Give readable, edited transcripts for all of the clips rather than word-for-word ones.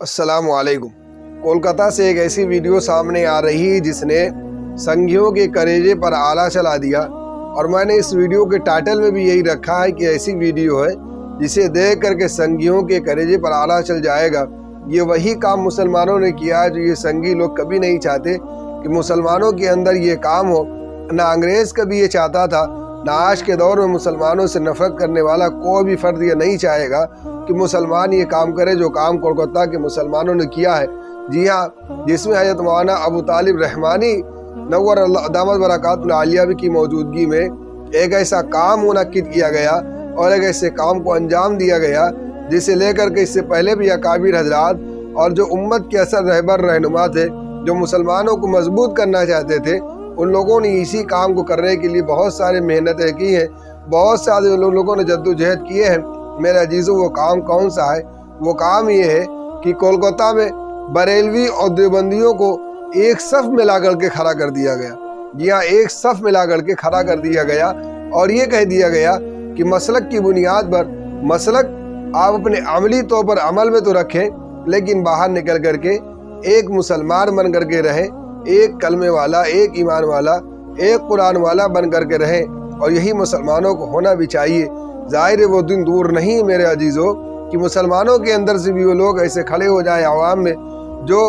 अस्सलाम वालेकुम। कोलकाता से एक ऐसी वीडियो सामने आ रही है जिसने संघियों के कलेजे पर आला चला दिया, और मैंने इस वीडियो के टाइटल में भी यही रखा है कि ऐसी वीडियो है जिसे देख करके संघियों के कलेजे पर आला चल जाएगा। ये वही काम मुसलमानों ने किया है जो ये संघी लोग कभी नहीं चाहते कि मुसलमानों के अंदर ये काम हो। ना अंग्रेज़ कभी ये चाहता था, ना आज के दौर में मुसलमानों से नफरत करने वाला कोई भी फर्द ये नहीं चाहेगा कि मुसलमान ये काम करे जो काम कोलकाता के मुसलमानों ने किया है। जी हाँ, जिसमें हज़रत मौलाना अबू तालिब रहमानी नव्वर दामत बरकातुहु आलिया की मौजूदगी में एक ऐसा काम मुनक्किद किया गया और एक ऐसे काम को अंजाम दिया गया जिसे लेकर के इससे पहले भी अकाबिर हजरात और जो उम्मत के असर रहबर रहनुमा थे, जो मुसलमानों को मजबूत करना चाहते थे, उन लोगों ने इसी काम को करने के लिए बहुत सारी मेहनतें की हैं, बहुत सारे लोगों ने जद्दोजहद किए हैं। मेरे अजीज़ों, वो काम कौन सा है? वो काम ये है कि कोलकाता में बरेलवी और देवबंदियों को एक सफ़ में ला कर के खड़ा कर दिया गया। जी हाँ, एक सफ़ में ला कर के खड़ा कर दिया गया और ये कह दिया गया कि मसलक की बुनियाद पर, मसलक आप अपने अमली तौर पर अमल में तो रखें, लेकिन बाहर निकल कर के एक मुसलमान बन कर के रहें, एक कलमे वाला, एक ईमान वाला, एक कुरान वाला बन कर के रहें। और यही मुसलमानों को होना भी चाहिए। ज़ाहिर है वो दिन दूर नहीं मेरे अजीज़ों कि मुसलमानों के अंदर से भी वो लोग ऐसे खड़े हो जाए आवाम में जो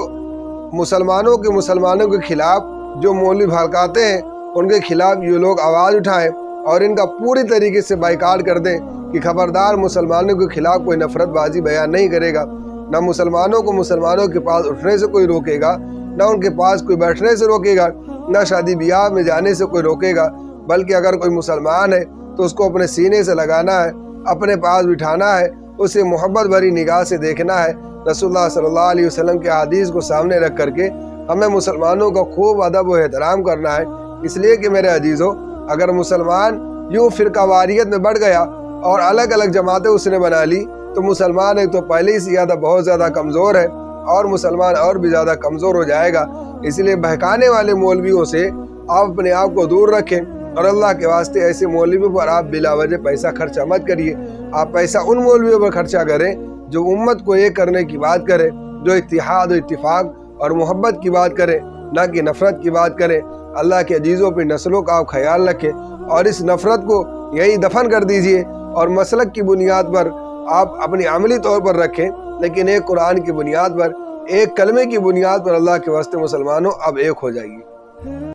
मुसलमानों के ख़िलाफ़ जो मौलवी भड़काते हैं उनके ख़िलाफ़ ये लोग आवाज़ उठाएं और इनका पूरी तरीके से बाइकाट कर दें कि खबरदार मुसलमानों के ख़िलाफ़ कोई नफ़रतबाजी बयान नहीं करेगा। ना मुसलमानों को मुसलमानों के पास उठने से कोई रोकेगा, ना उनके पास कोई बैठने से रोकेगा, ना शादी ब्याह में जाने से कोई रोकेगा, बल्कि अगर कोई मुसलमान है तो उसको अपने सीने से लगाना है, अपने पास बिठाना है, उसे मोहब्बत भरी निगाह से देखना है। रसूलुल्लाह सल्लल्लाहु अलैहि वसल्लम के हदीस को सामने रख करके हमें मुसलमानों का खूब अदब व एहतराम करना है। इसलिए कि मेरे अजीज़ों, अगर मुसलमान यूँ फ़िरकावारियत में बढ़ गया और अलग अलग जमातें उसने बना ली तो मुसलमान एक तो पहले ही से ज़्यादा बहुत ज़्यादा कमज़ोर है और मुसलमान और भी ज़्यादा कमज़ोर हो जाएगा। इसलिए बहकाने वाले मौलवियों से आप अपने आप को दूर रखें और अल्लाह के वास्ते ऐसे मौलवियों पर आप बिलावजह पैसा खर्चा मत करिए। आप पैसा उन मौलवियों पर खर्चा करें जो उम्मत को एक करने की बात करें, जो इत्तिहाद और इत्तिफाक और मोहब्बत की बात करें, ना कि नफ़रत की बात करें। अल्लाह के अजीज़ों पर नस्लों का आप ख्याल रखें और इस नफ़रत को यही दफन कर दीजिए और मसलक की बुनियाद पर आप अपनी अमली तौर पर रखें, लेकिन एक कुरान की बुनियाद पर, एक कलमे की बुनियाद पर अल्लाह के वास्ते मुसलमानों अब एक हो जाइए।